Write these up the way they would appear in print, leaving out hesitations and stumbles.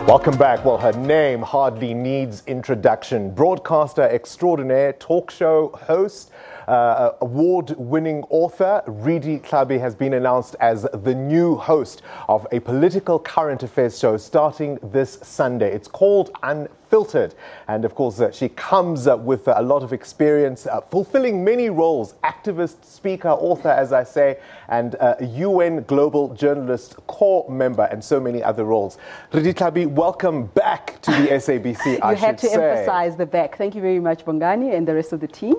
Welcome back. Well, her name hardly needs introduction. Broadcaster extraordinaire, talk show host, award-winning author, Redi Thlabi has been announced as the new host of a political current affairs show starting this Sunday. It's called Unfiltered. And of course, she comes with a lot of experience, fulfilling many roles: activist, speaker, author, as I say, and UN Global Journalist Corps member, and so many other roles. Redi Thlabi, welcome back to the SABC, You had to emphasize the back. Thank you very much, Bongani, and the rest of the team.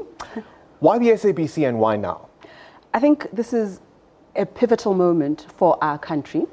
Why the SABC and why now? I think this is a pivotal moment for our country.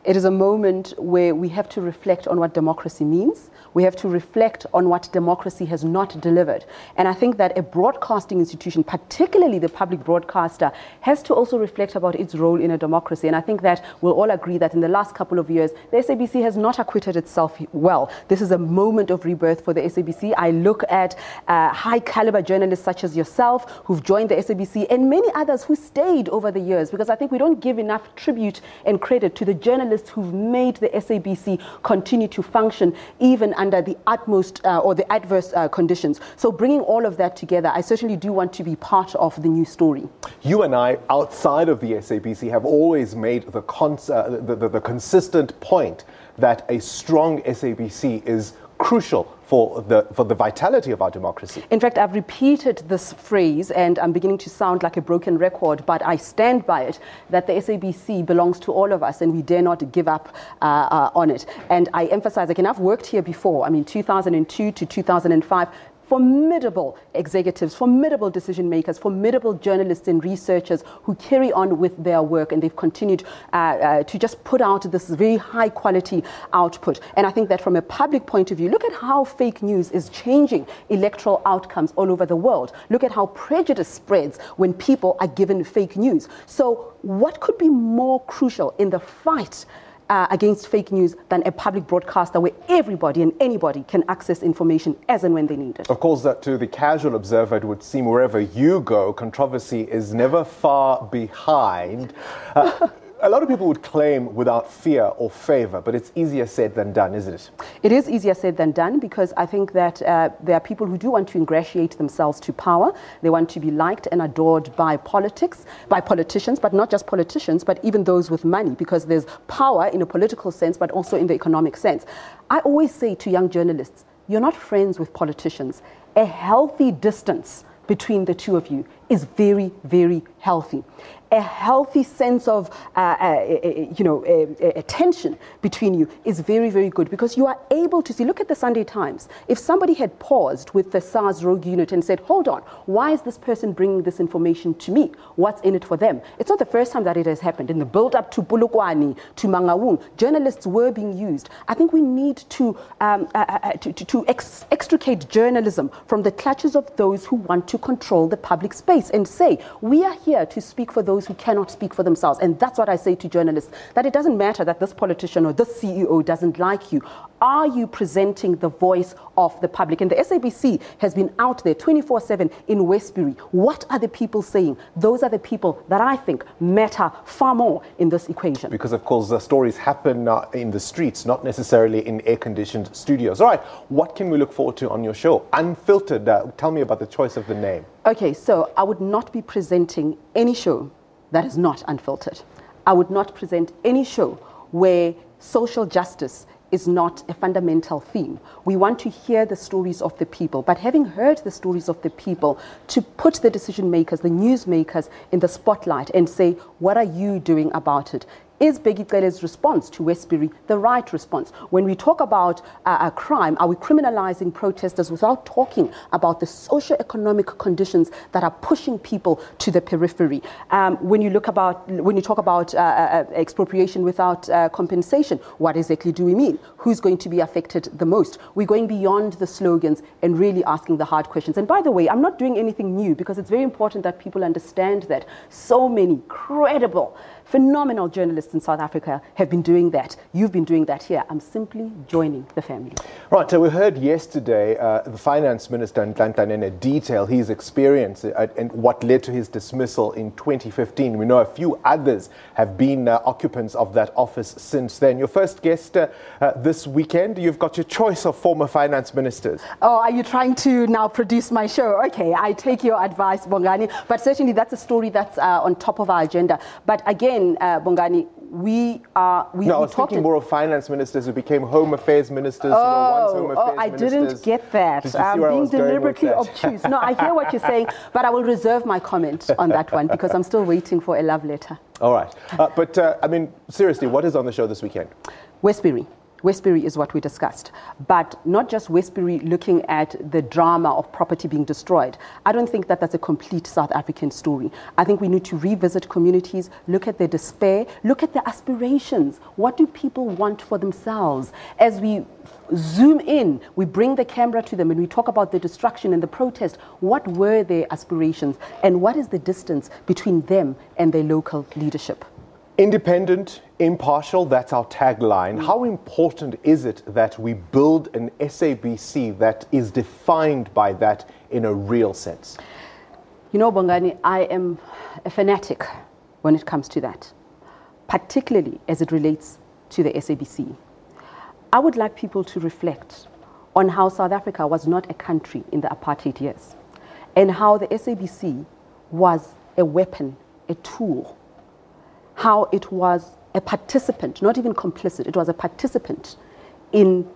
It is a moment where we have to reflect on what democracy means. We have to reflect on what democracy has not delivered. And I think that a broadcasting institution, particularly the public broadcaster, has to also reflect about its role in a democracy. And I think that we'll all agree that in the last couple of years, the SABC has not acquitted itself well. This is a moment of rebirth for the SABC. I look at high caliber journalists such as yourself who've joined the SABC and many others who stayed over the years, because I think we don't give enough tribute and credit to the journalists who've made the SABC continue to function even under the utmost or the adverse conditions. So bringing all of that together, I certainly do want to be part of the new story. You and I, outside of the SABC, have always made the consistent point that a strong SABC is crucial for the vitality of our democracy. In fact, I've repeated this phrase, and I'm beginning to sound like a broken record, but I stand by it, that the SABC belongs to all of us and we dare not give up on it. And I emphasize, again, I've worked here before. I mean, 2002 to 2005, formidable executives, formidable decision makers, formidable journalists and researchers who carry on with their work, and they've continued to just put out this very high quality output. And I think that from a public point of view, look at how fake news is changing electoral outcomes all over the world. Look at how prejudice spreads when people are given fake news. So what could be more crucial in the fight against fake news than a public broadcaster where everybody and anybody can access information as and when they need it? Of course, to the casual observer, it would seem wherever you go, controversy is never far behind. A lot of people would claim without fear or favor, but it's easier said than done, isn't it? It is easier said than done, because I think that there are people who do want to ingratiate themselves to power. They want to be liked and adored by politicians, but not just politicians, but even those with money, because there's power in a political sense, but also in the economic sense. I always say to young journalists, you're not friends with politicians. A healthy distance between the two of you is very, very healthy. A healthy sense of tension between you is very, very good, because you are able to see. Look at the Sunday Times. If somebody had paused with the SARS rogue unit and said, hold on, why is this person bringing this information to me? What's in it for them? It's not the first time that it has happened. In the build-up to Polokwane, to Mangaung, journalists were being used. I think we need to extricate journalism from the clutches of those who want to control the public space and say, we are here to speak for those who cannot speak for themselves. And that's what I say to journalists, that it doesn't matter that this politician or this CEO doesn't like you. Are you presenting the voice of the public? And the SABC has been out there 24/7 in Westbury. What are the people saying? Those are the people that I think matter far more in this equation. Because, of course, the stories happen in the streets, not necessarily in air-conditioned studios. All right, what can we look forward to on your show? Unfiltered, tell me about the choice of the name. Okay, so I would not be presenting any show that is not unfiltered. I would not present any show where social justice is not a fundamental theme. We want to hear the stories of the people, but having heard the stories of the people, to put the decision makers, the news makers in the spotlight and say, what are you doing about it? Is Begitele's response to Westbury the right response? When we talk about a crime, are we criminalizing protesters without talking about the socio-economic conditions that are pushing people to the periphery? When you talk about expropriation without compensation, what exactly do we mean? Who's going to be affected the most? We're going beyond the slogans and really asking the hard questions. And by the way, I'm not doing anything new, because it's very important that people understand that so many credible, phenomenal journalists journalists in South Africa have been doing that. You've been doing that here. I'm simply joining the family. Right, so we heard yesterday the Finance Minister Nhlanhla detail his experience and what led to his dismissal in 2015. We know a few others have been occupants of that office since then. Your first guest this weekend, you've got your choice of former finance ministers. Oh, are you trying to now produce my show? Okay, I take your advice, Bongani. But certainly that's a story that's on top of our agenda. But again, Bongani, I was thinking more of finance ministers who became home affairs ministers. I didn't get that. I'm being deliberately obtuse. No, I hear what you're saying, but I will reserve my comment on that one because I'm still waiting for a love letter. All right. I mean, seriously, what is on the show this weekend? Westbury. Westbury is what we discussed, but not just Westbury looking at the drama of property being destroyed. I don't think that that's a complete South African story. I think we need to revisit communities, look at their despair, look at their aspirations. What do people want for themselves? As we zoom in, we bring the camera to them and we talk about the destruction and the protest. What were their aspirations and what is the distance between them and their local leadership? Independent, impartial, that's our tagline. How important is it that we build an SABC that is defined by that in a real sense? You know, Bongani, I am a fanatic when it comes to that, particularly as it relates to the SABC. I would like people to reflect on how South Africa was not a country in the apartheid years and how the SABC was a weapon, a tool, how it was a participant, not even complicit, it was a participant in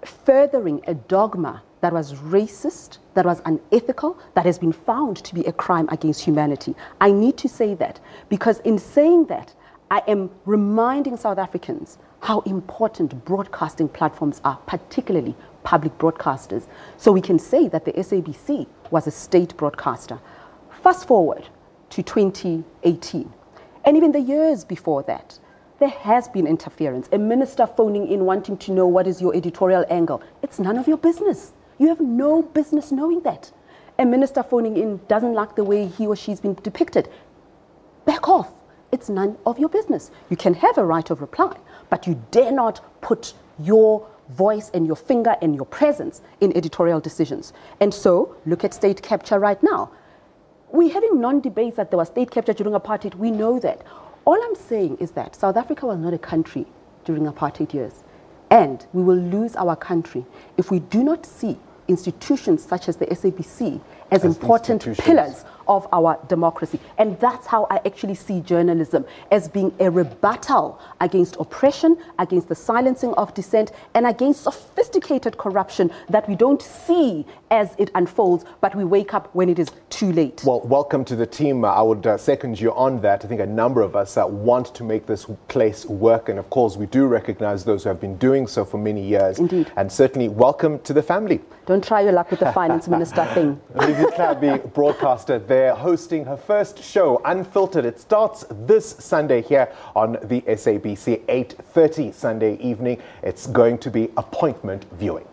furthering a dogma that was racist, that was unethical, that has been found to be a crime against humanity. I need to say that because in saying that, I am reminding South Africans how important broadcasting platforms are, particularly public broadcasters. So we can say that the SABC was a state broadcaster. Fast forward to 2018. And even the years before that, there has been interference. A minister phoning in wanting to know what is your editorial angle. It's none of your business. You have no business knowing that. A minister phoning in doesn't like the way he or she's been depicted. Back off. It's none of your business. You can have a right of reply, but you dare not put your voice and your finger and your presence in editorial decisions. And so, look at state capture right now. We're having non-debates that there was state capture during apartheid. We know that. All I'm saying is that South Africa was not a country during apartheid years. And we will lose our country if we do not see institutions such as the SABC as important pillars of our democracy. And that's how I actually see journalism, as being a rebuttal against oppression, against the silencing of dissent, and against sophisticated corruption that we don't see as it unfolds, but we wake up when it is too late. Well, welcome to the team. I would second you on that. I think a number of us want to make this place work, and of course we do recognize those who have been doing so for many years. Indeed. And certainly welcome to the family. Don't try your luck with the finance minister thing. Redi Thlabi, broadcaster there, hosting her first show, Unfiltered. It starts this Sunday here on the SABC, 8:30 Sunday evening. It's going to be appointment viewing.